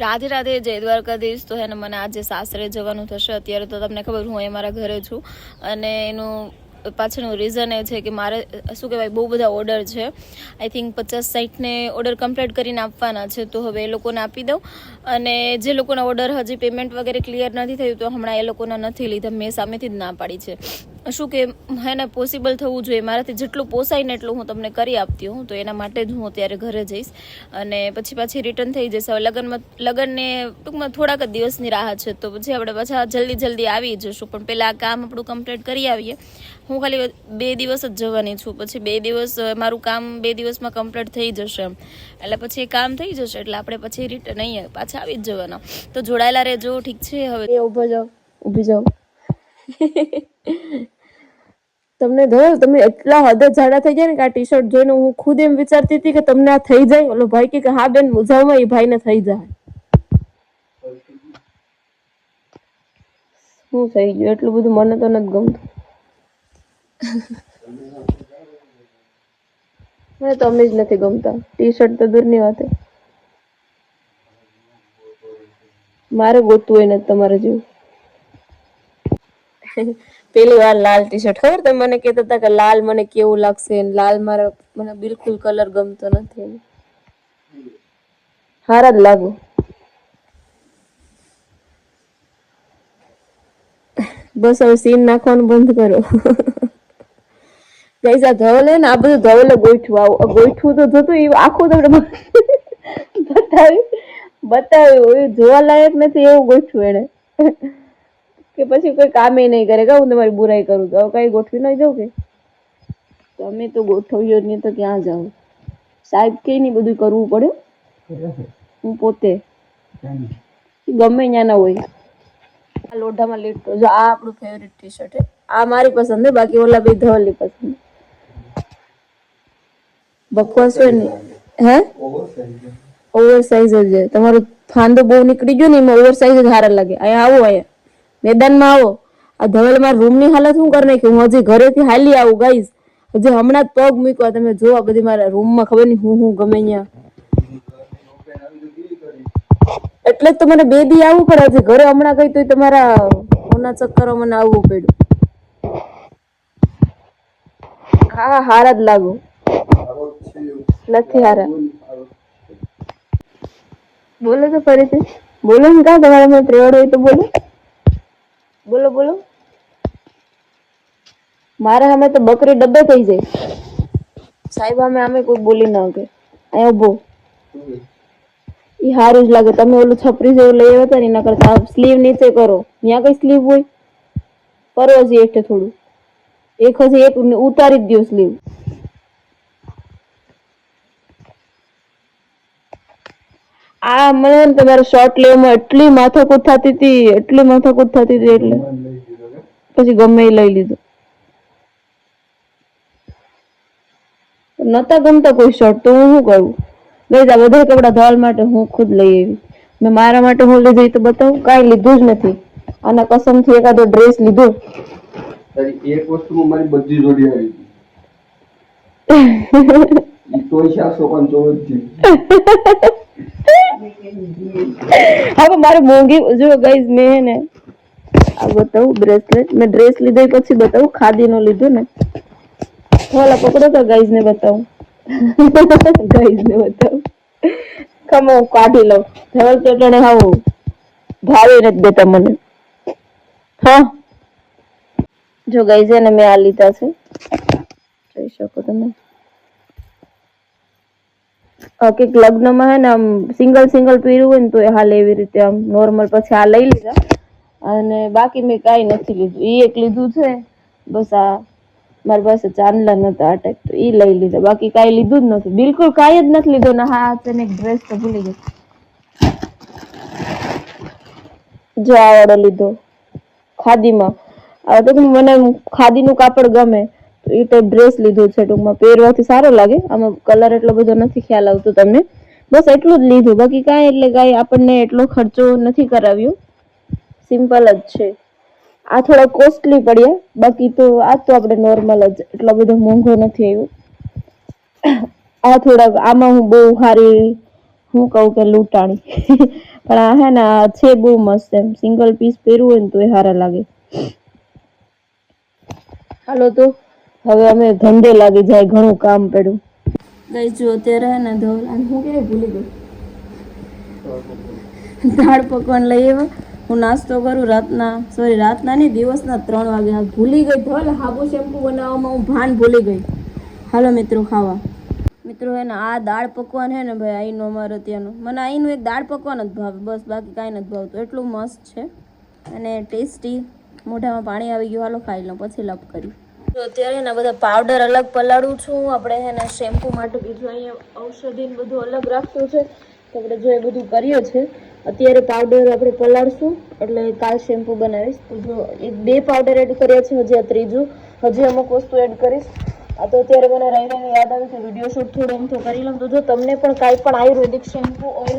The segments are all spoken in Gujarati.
રાધે રાધે, જય દ્વારકાધીશ. તો હે ને મને આજે સાસરે જવાનું થશે. અત્યારે તો તમને ખબર હું અહીં મારા ઘરે છું, અને એનું પાછળનું રીઝન એ છે કે મારે શું કહેવાય બહુ બધા ઓર્ડર છે. આઈ થિંક 50-60 ને ઓર્ડર કમ્પ્લીટ કરીને આપવાના છે. તો હવે એ લોકોને આપી દઉં, અને જે લોકોના ઓર્ડર હજી પેમેન્ટ વગેરે ક્લિયર નથી થયું તો હમણાં એ લોકોના નથી લીધા. મેં સામેથી જ ના પાડી છે. શું કે હે ને પોસિબલ થવું જોઈએ, મારાથી જેટલું પોસાય ને એટલું હું તમને કરી આપતી હું. તો એના માટે જ હું અત્યારે ઘરે જઈશ, અને પાછી રિટર્ન થઈ જઈશ. હવે લગ્નને ટૂંકમાં થોડાક જ દિવસની રાહ છે, તો પછી આપણે પાછા જલ્દી આવી જશું. પણ પહેલાં આ કામ આપણું કમ્પ્લીટ કરી આવીએ. હું ખાલી 2 દિવસ જ જવાની છું, પછી 2 દિવસ મારું કામ 2 દિવસમાં કમ્પ્લીટ થઈ જશે એમ. એટલે પછી એ કામ થઈ જશે એટલે આપણે પછી રિટર્ન અહીંયા પાછા આવી જ જવાના. તો જોડાયેલા રહેજો, ઠીક છે? હવે ઊભી જાઓ. તમને ધોલ તમે એટલા હદે જાડા થઈ ગયા ને કે આ ટી શર્ટ જોઈને હું ખુદ એમ વિચારતી હતી કે તમને આ થઈ જાય. ઓલો ભાઈ કે હા બેન મુજાવમાં એ ભાઈને થઈ જાય. શું થઈ ગયું? એટલું બધું મને તો નથી ગમતું. મને તો અમે જ નથી ગમતા. ટી શર્ટ તો દૂરની વાત. મારે ગોતવું હોય ને તમારે જેવું. પેલી વાર લાલ ટી શર્ટ, ખબર તમે મને કહેતા હતા કે લાલ મને કેવું લાગશે, લાલ મને બિલકુલ કલર ગમતો નથી. હારા જ લાગુ. બસ હવે સીન નાખવાનું બંધ કરો. પૈસા ધવલે ને આ બધું ધવલે ગોઠવું તો થતું એ આખું તમને બતાવ્યું જોવા લાયક નથી એવું ગોઠવું એને, કે પછી કોઈ કામ નહીં કરે કે હું તમારી બુરાઈ કરું તો કઈ ગોઠવી ન જાઉં કે તમે તો ગોઠવ્યો નહીં તો ક્યાં જાઉં? સાહેબ કે નહીં બધું કરવું પડે. હું પોતે ગમે ત્યાં ના હોય. આ લોઢામાં લીટો જો આ આપણું ફેવરિટ ટી શર્ટ છે. આ મારી પસંદ છે, બાકી ઓલા બે ધવલની પસંદ. બકવાસ હોય ને હે ઓવર સાઈઝ જ છે. તમારો ફાંદો બહુ નીકળી ગયો ને એમાં ઓવર સાઈઝ જ સારા લાગે. અહીંયા આવો, અહીંયા મેદાનમાં આવો. આ ધવલમાં રૂમની હાલત શું કરી નાખી. હું હજી ઘરેથી હાલી આવું ગાઈસ, હજી હમણાં જ પગ મૂક્યો. તમે જોવા બધી મારા રૂમમાં ખબર નહીં હું ગમે ત્યાં. એટલે જ તો મને 2 દી આવવું પડે. હજી ઘરે હમણાં ગઈ તો તમારા ઓના ચક્કરો મને આવવું પડ્યું. હા હારા જ લાગુ. નથી હારા. બોલો તો ફરીથી બોલો ને. કા તમારા મને ત્રેવડ હોય તો બોલો. બોલો. મારા સામે તો બકરી ડબ્બે થઈ જાય. સાહેબ અમે કોઈ બોલી ના કે અહીંયા ઉભો. ઈ હારું જ લાગે. તમે ઓલું છપરી જેવું લઈ આવ્યા હતા ને એના કરતા સ્લીવ નીચે કરો. ત્યાં કઈ સ્લીવ હોય? કરો હજી એટલે થોડું એક ઉતારી જ દો સ્લીવ. આ મને તમારો શોર્ટ લેવામાં એટલી માથાકૂટ થતી હતી એટલે પછી ગમે એ લઈ લીધું. નતા ગમતા કોઈ શર્ટ તો હું શું કરું? લઈ જા બધા કપડા ધોવા માટે હું ખુદ લઈ આવી. મેં મારા માટે હું લીધું તો બતાવું. કાંઈ લીધું જ નથી. આના કસમથી એકાદો ડ્રેસ લીધો. એક વસ્તુમાં મારી બધી જોડી આવી હતી. હવે મારે મોંઘી જો ગાઈઝ મેં ને આ બતાવું બ્રેસલેટ. મેં ડ્રેસ લીધો પછી બતાવું. ખાદી નો લીધો ને. ઓલા પકડો તો ગાઈઝ ને બતાવું. ખમો કાઢી લઉં. ધવલ ચટણે હાવ ભાવે નથી દેતા મને. હા જો ગાઈઝ ને મેં આ લીધા છે, જોઈ શકો તમે. કંઈક લગ્નમાં હે ને આમ સિંગલ પહેર્યું હોય ને તો એ હાલ એવી રીતે આમ નોર્મલ. પછી આ લઈ લીધા, અને બાકી મેં કાંઈ નથી લીધું. ઈ એક લીધું છે બસ. આ મારી પાસે ચાંદલા નતા આ ટાઈપ તો ઈ લઈ લીધા. બાકી કાંઈ લીધું જ નથી, બિલકુલ કાંઈ જ નથી લીધું ને. હા તેને એક ડ્રેસ તો ભૂલી ગઈ. જો આ વાળો લીધો ખાદીમાં. આ તો મને ખાદીનું કાપડ ગમે તો એ ટાઈપ ડ્રેસ લીધો છે. ટૂંકમાં પહેરવાથી સારો લાગે. આમાં કલર એટલો બધો નથી ખ્યાલ આવતો તમને. બસ એટલું જ લીધું, બાકી કાંઈ એટલે કાંઈ આપણને એટલો ખર્ચો નથી કરાવ્યો. સિમ્પલ જ છે. આ થોડા કોસ્ટલી પડ્યા, બાકી તો આ તો આપણે નોર્મલ જ. એટલો બધો મોંઘો નથી આવ્યો. આ થોડાક આમાં હું બહુ સારી હું કહું કે લૂંટાણી. પણ આ હે ને આ છે બહુ મસ્ત એમ સિંગલ પીસ પહેરવું હોય ને તો એ સારા લાગે. હાલો તો હવે અમે ધંધે લાગી જાય, ઘણું કામ પડ્યું. ગઈ જો અત્યારે હે ને ધોલ અને હું કેવી ભૂલી ગઈ દાળ પકવાન લઈ આવ્યો. હું નાસ્તો કરું રાતના નહીં દિવસના 3 વાગે. ભૂલી ગઈ ધોલ હાબુ શેમ્પુ બનાવવામાં હું ભાન ભૂલી ગઈ. હાલો મિત્રો ખાવા. મિત્રો હે ને આ દાળ પકવાન હે ને ભાઈ અહીંનું અમારે ત્યાંનું મને અહીંનું એક દાળ પકવાન જ ભાવે બસ, બાકી કાંઈ નથી ભાવતું. એટલું મસ્ત છે અને ટેસ્ટી. મોઢામાં પાણી આવી ગયું. હાલો ખાઈ લઉં પછી લપ કરી. તો અત્યારે ને બધા પાવડર અલગ પલાળું છું. આપણે હે ને શેમ્પુ માટે બીજું અહીંયા ઔષધિ બધું અલગ રાખ્યું છે. તો આપણે જો એ બધું કરીએ છે. અત્યારે પાવડર આપણે પલાળશું એટલે કાલ શેમ્પુ બનાવીશ. તો જો 2 પાવડર એડ કર્યા છે, હજી આ ત્રીજું. હજી અમુક વસ્તુ એડ કરીશ. આ તો અત્યારે મને રાયરાને યાદ આવી કે વિડીયો શૂટ થોડું એમ તો કરી લઉં. તો જો તમને પણ કાંઈ પણ આયુર્વેદિક શેમ્પુ ઓઇલ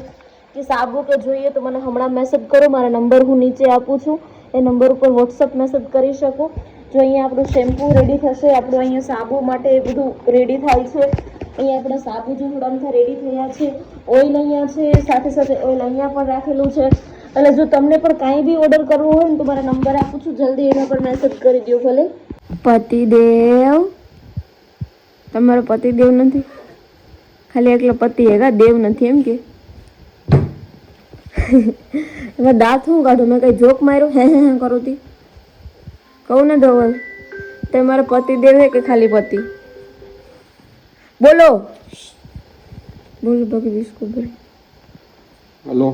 કે સાબુ કે જોઈએ તો મને હમણાં મેસેજ કરો. મારા નંબર હું નીચે આપું છું. એ નંબર ઉપર વોટ્સઅપ મેસેજ કરી શકો. જો અહીંયા આપણું શેમ્પુ રેડી થશે, આપણું અહીંયા સાબુ માટે એ બધું રેડી થાય છે. અહીંયા આપણા સાબુ જો થોડા રેડી થયા છે. ઓઇલ અહીંયા છે, સાથે સાથે ઓઇલ અહીંયા પણ રાખેલું છે. એટલે જો તમને પણ કાંઈ બી ઓર્ડર કરવો હોય ને તો મારા નંબર આપું છું, જલ્દી એના પર મેસેજ કરી દો ભલે. પતિદેવ, તમારો પતિદેવ નથી, ખાલી એકલો પતિ હેગા, દેવ નથી એમ કે. એમાં દાંત હું કાઢું? મેં કઈ જોક માર્યો? હે કરું તી કહું ને ધવલ, તે મારો પતિ દેવ હે કે ખાલી પતિ? બોલો બોલો બાકી બિસ્કુટ ભરી. हेलो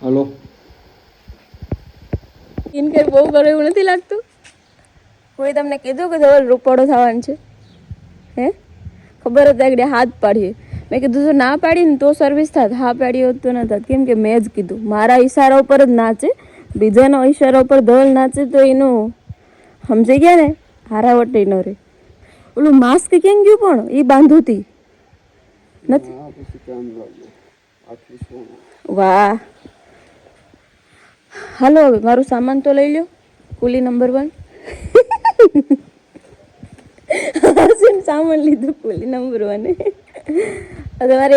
हेलो ઇનકેર બહુ કરો એવું નથી લાગતું? કોઈ તમને કીધું કે ધવલ રૂપાળો થવાનું છે? હે ખબર જ આગળ હાથ પાડીએ. મેં કીધું જો ના પાડી ને તો સર્વિસ થાત, હા પાડી હોત તો ના થાત. કેમ કે મેં જ કીધું, મારા ઈશારા ઉપર જ નાચે. બીજાનો ઈશારા ઉપર ધવલ નાચે તો એનું સમજી ગયા ને, હારાવટ ન રે. ઓલું માસ્ક કેમ ગયું પણ એ બાંધુતી નથી? વાહ. હાલો હવે મારું સામાન તો લઈ લો. કુલી નંબર 1 સામાન લીધું કુલી નંબર 1. તમારે